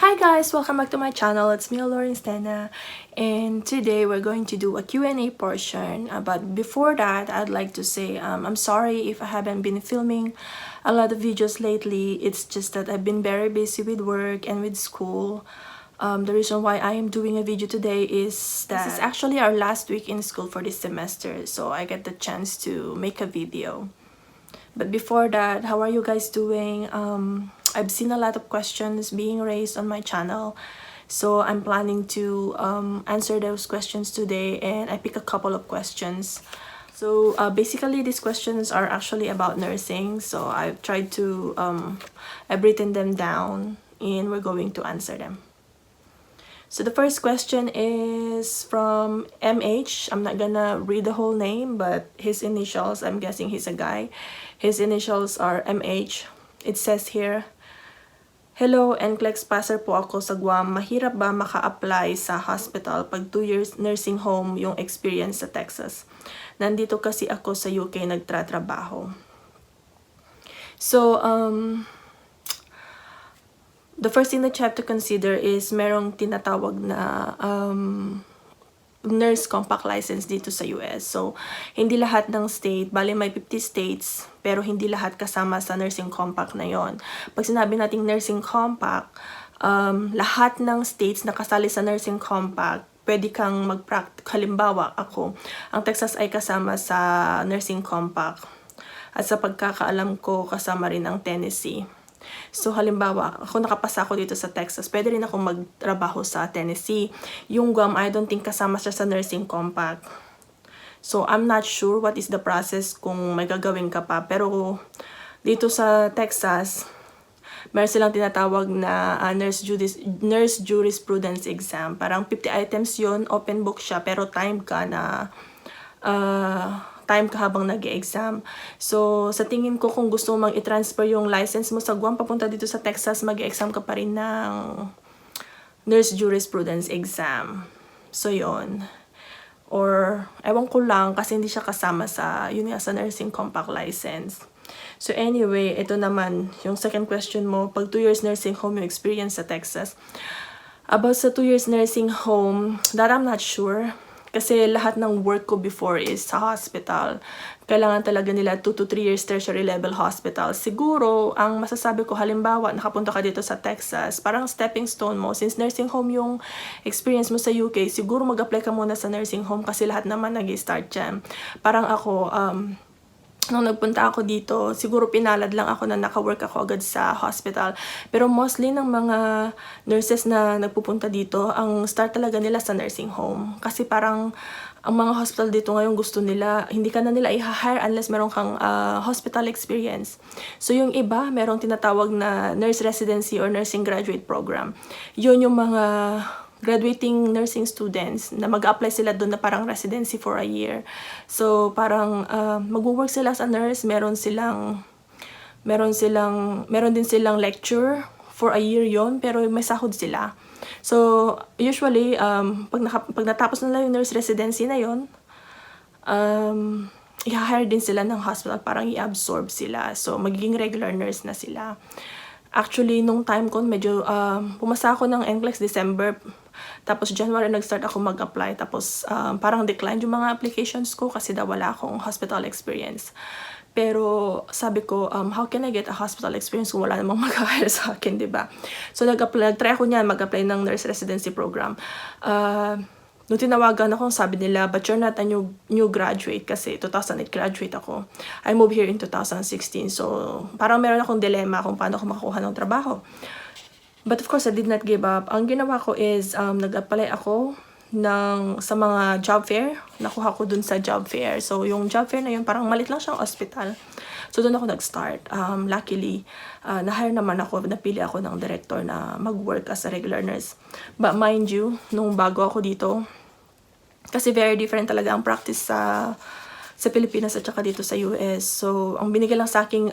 Hi guys, welcome back to my channel. It's me, Lauren Stena, and today we're going to do a Q&A portion. But before that, I'd like to say I'm sorry if I haven't been filming a lot of videos lately. It's just that I've been very busy with work and with school. The reason why I am doing a video today is that this is actually our last week in school for this semester, so I get the chance to make a video. But before that, how are you guys doing? I've seen a lot of questions being raised on my channel, so I'm planning to answer those questions today, and I pick a couple of questions. So basically these questions are actually about nursing, so I've tried to I've written them down and we're going to answer them. So the first question is from MH. I'm not gonna read the whole name, but his initials, I'm guessing he's a guy. His initials are MH. It says here, "Hello, NCLEX passer po ako sa Guam. Mahirap ba maka-apply sa hospital pag 2 years nursing home yung experience sa Texas? Nandito kasi ako sa UK nagtratrabaho." So, the first thing that you have to consider is merong tinatawag na nurse compact license dito sa US. So, hindi lahat ng state, bali may 50 states, pero hindi lahat kasama sa nursing compact na yon. Pag sinabi nating nursing compact, lahat ng states na kasali sa nursing compact, pwede kang mag-practice. Halimbawa, ako, ang Texas ay kasama sa nursing compact. At sa pagkakaalam ko, kasama rin ang Tennessee. So, halimbawa, ako nakapasa ako dito sa Texas, pwede rin akong magtrabaho sa Tennessee. Yung Guam, I don't think kasama siya sa nursing compact. So, I'm not sure what is the process kung may gagawin ka pa. Pero, dito sa Texas, meron silang tinatawag na nurse jurisprudence exam. Parang 50 items yon, open book siya, pero time ka na time ka habang nag-e-exam. So, sa tingin ko, kung gusto mong i-transfer yung license mo sa Guam, papunta dito sa Texas, mag-e-exam ka pa rin ng nurse jurisprudence exam. So, yon. Or, ewan ko lang, kasi hindi siya kasama sa, yun nga, sa nursing compact license. So, anyway, ito naman, yung second question mo, pag 2 years nursing home yung experience sa Texas. About sa 2 years nursing home, that I'm not sure. Kasi lahat ng work ko before is sa hospital. Kailangan talaga nila 2 to 3 years tertiary level hospital. Siguro, ang masasabi ko, halimbawa, nakapunta ka dito sa Texas, parang stepping stone mo. Since nursing home yung experience mo sa UK, siguro mag-apply ka muna sa nursing home kasi lahat naman nag-start dyan. Parang ako, nung nagpunta ako dito, siguro pinalad lang ako na naka-work ako agad sa hospital. Pero mostly ng mga nurses na nagpupunta dito, ang start talaga nila sa nursing home. Kasi parang ang mga hospital dito ngayon gusto nila, hindi ka na nila i-hire unless meron kang hospital experience. So yung iba, merong tinatawag na nurse residency or nursing graduate program. Yun yung mga graduating nursing students na mag-apply sila doon na parang residency for a year. So, parang mag-work sila sa nurse, meron din silang lecture for a year yon, pero may sahod sila. So, usually, pag natapos nila yung nurse residency na yon, i-hire din sila ng hospital, parang i-absorb sila. So, magiging regular nurse na sila. Actually, nung time ko, medyo pumasa ako ng NCLEX December. Tapos January nag-start ako mag-apply. Tapos parang decline yung mga applications ko kasi daw wala akong hospital experience. Pero sabi ko, how can I get a hospital experience kung wala namang mag-hire sa akin, diba? So nag-try ako niyan, mag-apply ng nurse residency program. Nung tinawagan ako, sabi nila, but you're not a new graduate kasi 2008 graduate ako. I moved here in 2016. So, parang meron akong dilemma kung paano ako makakuha ng trabaho. But of course, I did not give up. Ang ginawa ko is, nag-apply ako sa mga job fair. Nakuha ko dun sa job fair. So, yung job fair na yun, parang malit lang siyang hospital. So, dun ako nag-start. Luckily, na-hire naman ako, napili ako ng director na mag-work as a regular nurse. But mind you, nung bago ako dito, kasi very different talaga ang practice sa Pilipinas at saka dito sa US. So, ang binigay lang sa akin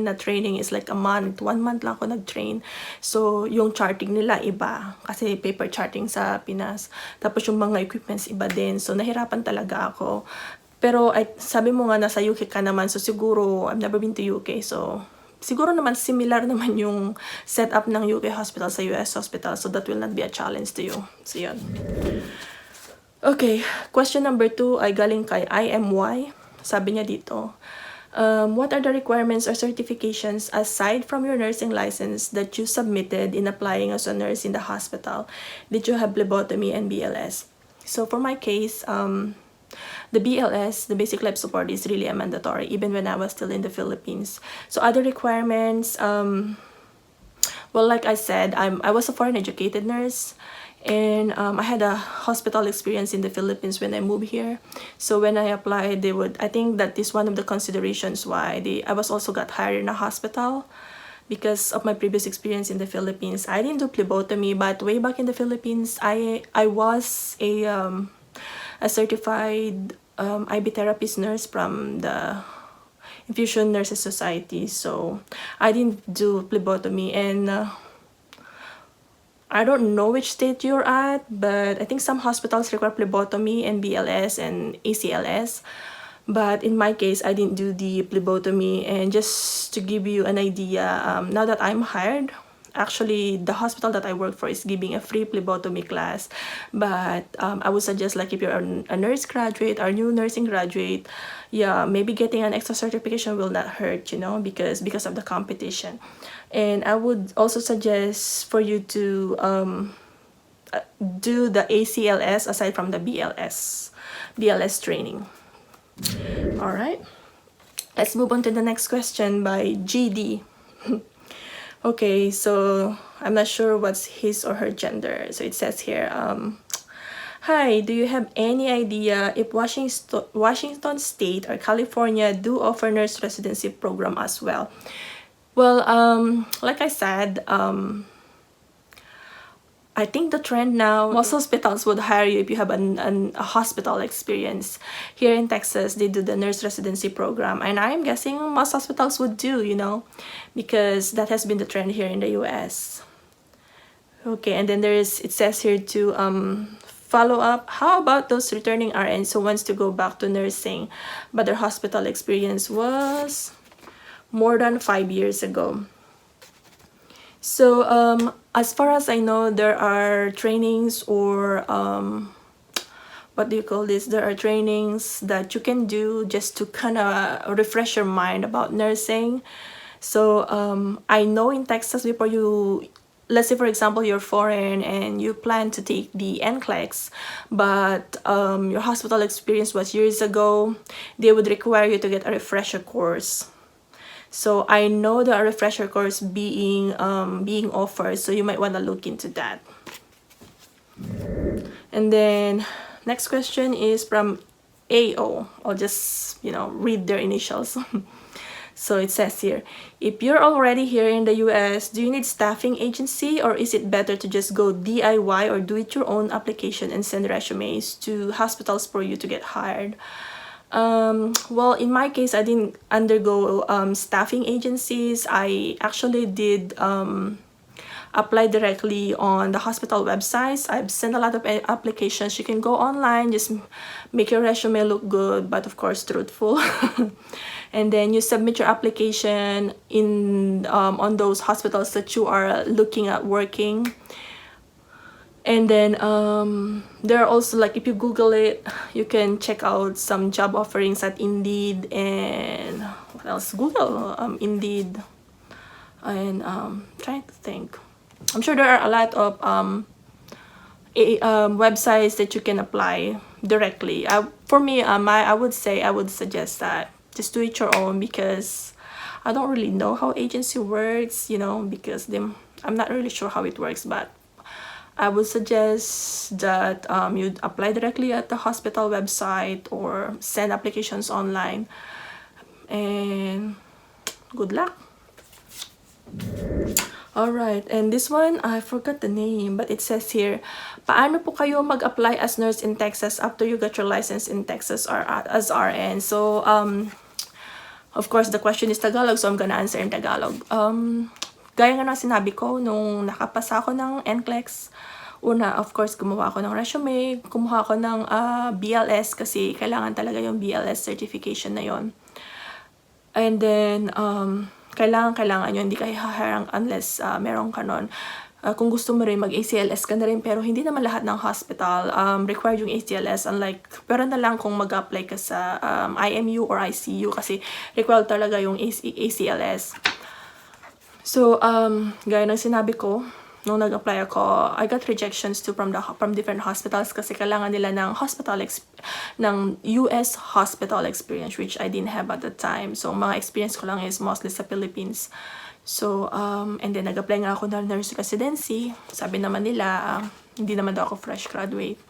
na training is like a month. 1 month lang ako nag-train. So, yung charting nila iba. Kasi paper charting sa Pinas. Tapos yung mga equipments iba din. So, nahirapan talaga ako. Pero, sabi mo nga nasa UK ka naman. So, siguro, I've never been to UK. So, siguro naman similar naman yung setup ng UK hospital sa US hospital, so that will not be a challenge to you. So yun. Okay, question number 2 ay galing kay IMY. Sabi niya dito, what are the requirements or certifications aside from your nursing license that you submitted in applying as a nurse in the hospital? Did you have phlebotomy and BLS? So for my case, the BLS, the basic life support, is really a mandatory even when I was still in the Philippines. So other requirements, well, like I said, I was a foreign educated nurse, and I had a hospital experience in the Philippines when I moved here. So when I applied, I think that is one of the considerations why I was also got hired in a hospital, because of my previous experience in the Philippines. I didn't do phlebotomy, but way back in the Philippines, I was a certified IV therapist nurse from the Infusion Nurses Society. So I didn't do phlebotomy, and I don't know which state you're at, but I think some hospitals require phlebotomy and BLS and ACLS. But in my case, I didn't do the phlebotomy. And just to give you an idea, now that I'm hired, actually the hospital that I work for is giving a free phlebotomy class. But I would suggest, like, if you're a nurse graduate or new nursing graduate, yeah, maybe getting an extra certification will not hurt, you know, because of the competition. And I would also suggest for you to do the ACLS aside from the BLS training. All right, let's move on to the next question by GD. Okay, so I'm not sure what's his or her gender. So it says here, hi, do you have any idea if Washington State or California do offer nurse residency program as well? Well, like I said, I think the trend now, most hospitals would hire you if you have a hospital experience. Here in Texas, they do the nurse residency program, and I'm guessing most hospitals would do, you know, because that has been the trend here in the US. Okay, and then it says here to follow up, how about those returning RNs who wants to go back to nursing, but their hospital experience was more than 5 years ago? So as far as I know, there are trainings, or what do you call this? There are trainings that you can do just to kind of refresh your mind about nursing. So I know in Texas, before you, let's say for example, you're foreign and you plan to take the NCLEX, but your hospital experience was years ago, they would require you to get a refresher course. So I know there are refresher course being offered, so you might want to look into that. And then next question is from AO. I'll just, you know, read their initials. So it says here, if you're already here in the US, do you need staffing agency, or is it better to just go DIY or do it your own application and send resumes to hospitals for you to get hired? Well, in my case, I didn't undergo staffing agencies. I actually did apply directly on the hospital websites. I've sent a lot of applications. You can go online, just make your resume look good, but of course truthful. And then you submit your application in on those hospitals that you are looking at working. And then there are also, like, if you Google it, you can check out some job offerings at Indeed, and what else? Google Indeed, and trying to think. I'm sure there are a lot of websites that you can apply directly. For me, I would suggest that just do it your own, because I don't really know how agency works, you know, because I'm not really sure how it works, but I would suggest that you apply directly at the hospital website or send applications online. And good luck. Alright, and this one, I forgot the name, but it says here, paano po kayo mag-apply as nurse in Texas after you got your license in Texas or as RN? So, of course, the question is Tagalog, so I'm gonna answer in Tagalog. Gaya nga ng sinabi ko, nung nakapasa ako ng NCLEX, una, of course, gumawa ako ng resume, kumuha ako ng BLS, kasi kailangan talaga yung BLS certification na yon. And then, kailangan yun, hindi ka haharang unless meron ka nun. Kung gusto mo rin, mag-ACLS ka na rin, pero hindi naman lahat ng hospital required yung ACLS. Unlike, pero na lang kung mag-apply ka sa IMU or ICU kasi required talaga yung ACLS. So, gaya ng sinabi ko, nung nag-apply ako, I got rejections too from different hospitals kasi kailangan nila ng US hospital experience, which I didn't have at the time. So, mga experience ko lang is mostly sa Philippines. So, and then nag-apply nga ako ng nurse residency. Sabi naman nila, hindi naman daw ako fresh graduate.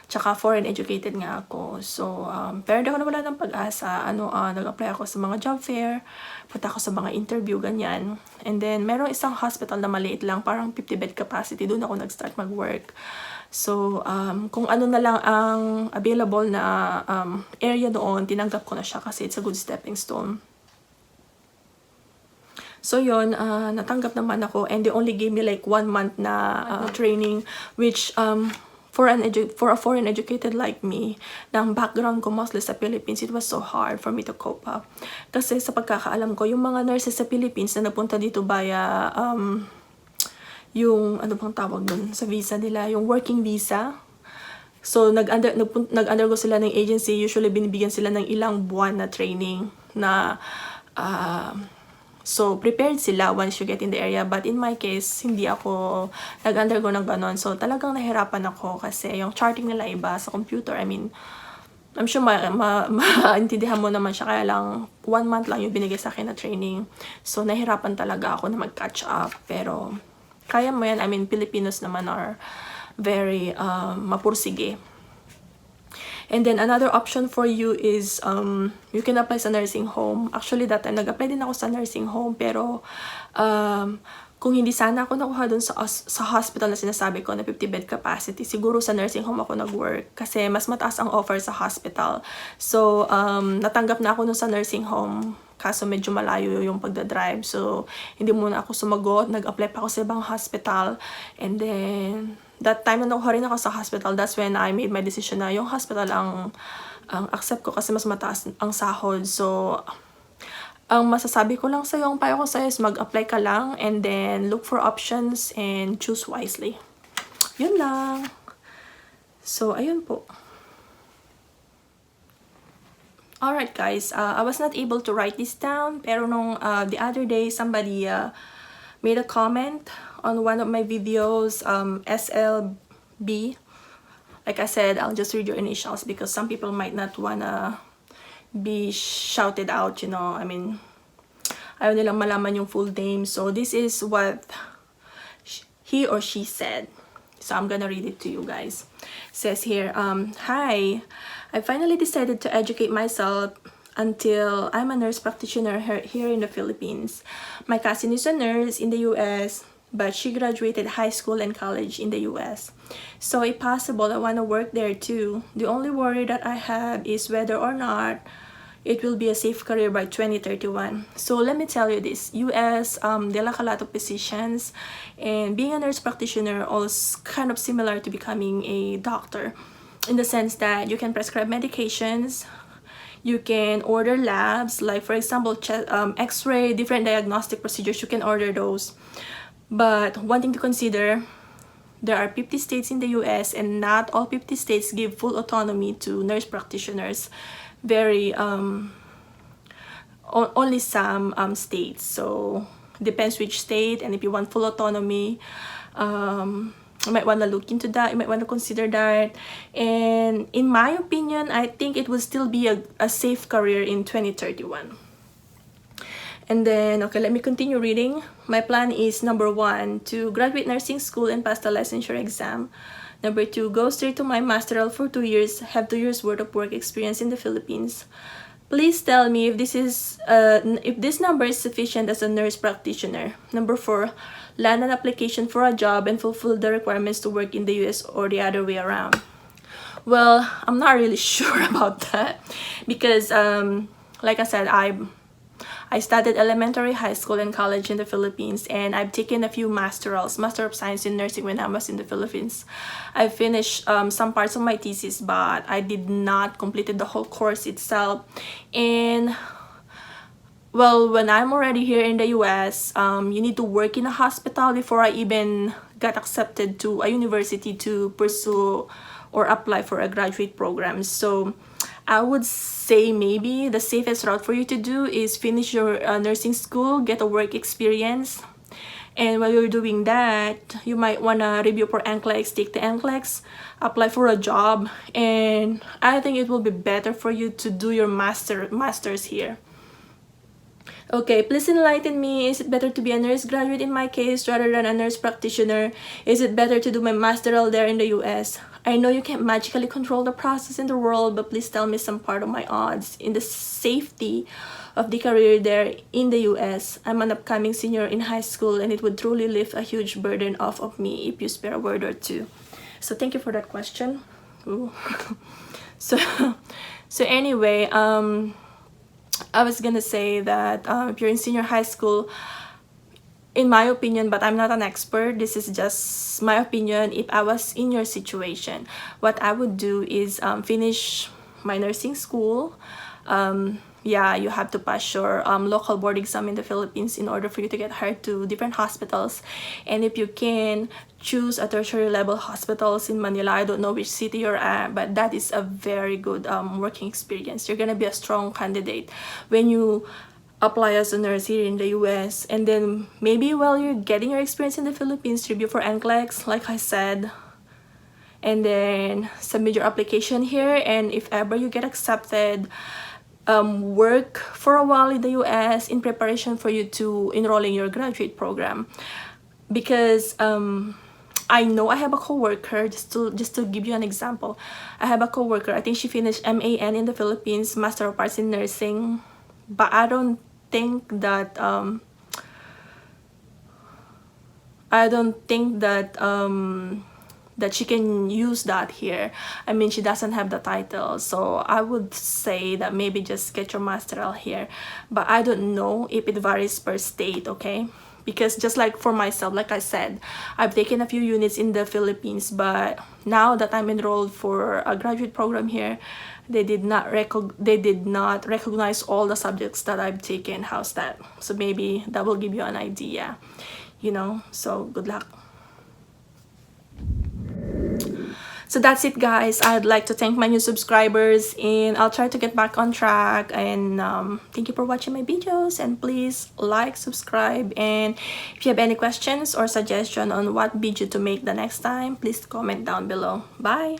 Tsaka foreign educated nga ako. So, pero di ako nawala ng pag-asa. Nag-apply ako sa mga job fair. Punta ako sa mga interview, ganyan. And then, merong isang hospital na maliit lang, parang 50 bed capacity. Doon ako nag-start mag-work. So, kung ano na lang ang available na area doon, tinanggap ko na siya kasi it's a good stepping stone. So yun, natanggap naman ako and they only gave me like 1 month na training, which for a foreign educated like me, ng background ko mostly sa Philippines, it was so hard for me to cope up. Kasi sa pagkakaalam ko, yung mga nurses sa Philippines na napunta dito via yung ano bang tawag dun sa visa nila, yung working visa. So nag-undergo sila ng agency, usually binibigyan sila ng ilang buwan na training na so, prepared sila once you get in the area. But in my case, hindi ako nag-undergo ng ganon. So, talagang nahirapan ako kasi yung charting nila iba sa computer. I mean, I'm sure maintindihan mo naman siya. Kaya lang, 1 month lang yung binigay sa akin na training. So, nahirapan talaga ako na mag-catch up. Pero, kaya mo yan. I mean, Filipinos naman are very mapursige. And then, another option for you is, you can apply sa nursing home. Actually, that time, nag-apply din ako sa nursing home. Pero, kung hindi sana ako nakuha dun sa hospital na sinasabi ko na 50 bed capacity, siguro sa nursing home ako nag-work. Kasi mas mataas ang offer sa hospital. So, natanggap na ako dun sa nursing home. Kaso medyo malayo yung pagdadrive. So, hindi muna ako sumagot. Nag-apply pa ako sa ibang hospital. And then, that time na nakuha rin ako sa hospital, that's when I made my decision na yung hospital ang accept ko kasi mas mataas ang sahod. So, ang masasabi ko lang sa'yo, ang payo ko sa'yo is mag-apply ka lang and then look for options and choose wisely. Yun lang. So, ayun po. Alright guys, I was not able to write this down, pero nung the other day, somebody made a comment on one of my videos, SLB. Like I said, I'll just read your initials because some people might not wanna be shouted out, you know. I mean, ayaw nilang malaman yung full name. So this is what he or she said. So I'm gonna read it to you guys. It says here, hi, I finally decided to educate myself until I'm a nurse practitioner here in the Philippines. My cousin is a nurse in the US, but she graduated high school and college in the US. So if possible, I want to work there too. The only worry that I have is whether or not it will be a safe career by 2031. So let me tell you this, US, they lack a lot of positions, and being a nurse practitioner is kind of similar to becoming a doctor in the sense that you can prescribe medications, you can order labs, like for example, x-ray, different diagnostic procedures, you can order those. But one thing to consider, there are 50 states in the US and not all 50 states give full autonomy to nurse practitioners. Very, only some states. So, depends which state, and if you want full autonomy, you might want to look into that, you might want to consider that. And in my opinion, I think it will still be a safe career in 2031. And then, okay, let me continue reading. My plan is, number 1, to graduate nursing school and pass the licensure exam. Number 2, go straight to my masteral for 2 years, have 2 years worth of work experience in the Philippines. Please tell me if this number is sufficient as a nurse practitioner. Number 4, land an application for a job and fulfill the requirements to work in the US or the other way around. Well, I'm not really sure about that because, like I said, I studied elementary, high school, and college in the Philippines, and I've taken a few Master of Science in Nursing when I was in the Philippines. I finished some parts of my thesis, but I did not complete the whole course itself. And well, when I'm already here in the US, you need to work in a hospital before I even got accepted to a university to pursue or apply for a graduate program. So I would say maybe the safest route for you to do is finish your nursing school, get a work experience. And while you're doing that, you might want to review for NCLEX, take the NCLEX, apply for a job, and I think it will be better for you to do your master's here. Okay, please enlighten me. Is it better to be a nurse graduate in my case rather than a nurse practitioner? Is it better to do my masteral there in the US? I know you can't magically control the process in the world, but please tell me some part of my odds in the safety of the career there in the US. I'm an upcoming senior in high school, and it would truly lift a huge burden off of me if you spare a word or two. So thank you for that question. Ooh. so anyway, I was gonna say that if you're in senior high school, in my opinion, but I'm not an expert, this is just my opinion, if I was in your situation, what I would do is finish my nursing school. Yeah, you have to pass your local board exam in the Philippines in order for you to get hired to different hospitals. And if you can, choose a tertiary level hospitals in Manila. I don't know which city you're at, but that is a very good working experience. You're gonna be a strong candidate when you apply as a nurse here in the US. And then maybe while you're getting your experience in the Philippines, review for NCLEX, like I said, and then submit your application here. And if ever you get accepted, work for a while in the US in preparation for you to enroll in your graduate program. Because I know I have a coworker, just to give you an example. I have a coworker, I think she finished MAN in the Philippines, Master of Arts in Nursing, but I don't think that that she can use that here. I mean, she doesn't have the title, so I would say that maybe just get your masteral here. But I don't know if it varies per state, okay? Because just like for myself, like I said, I've taken a few units in the Philippines, but now that I'm enrolled for a graduate program here, they did not recognize all the subjects that I've taken. How's that? So maybe that will give you an idea, you know? So good luck. So that's it, guys. I'd like to thank my new subscribers, and I'll try to get back on track. And thank you for watching my videos, and please like, subscribe, and if you have any questions or suggestion on what video to make the next time, please comment down below. Bye.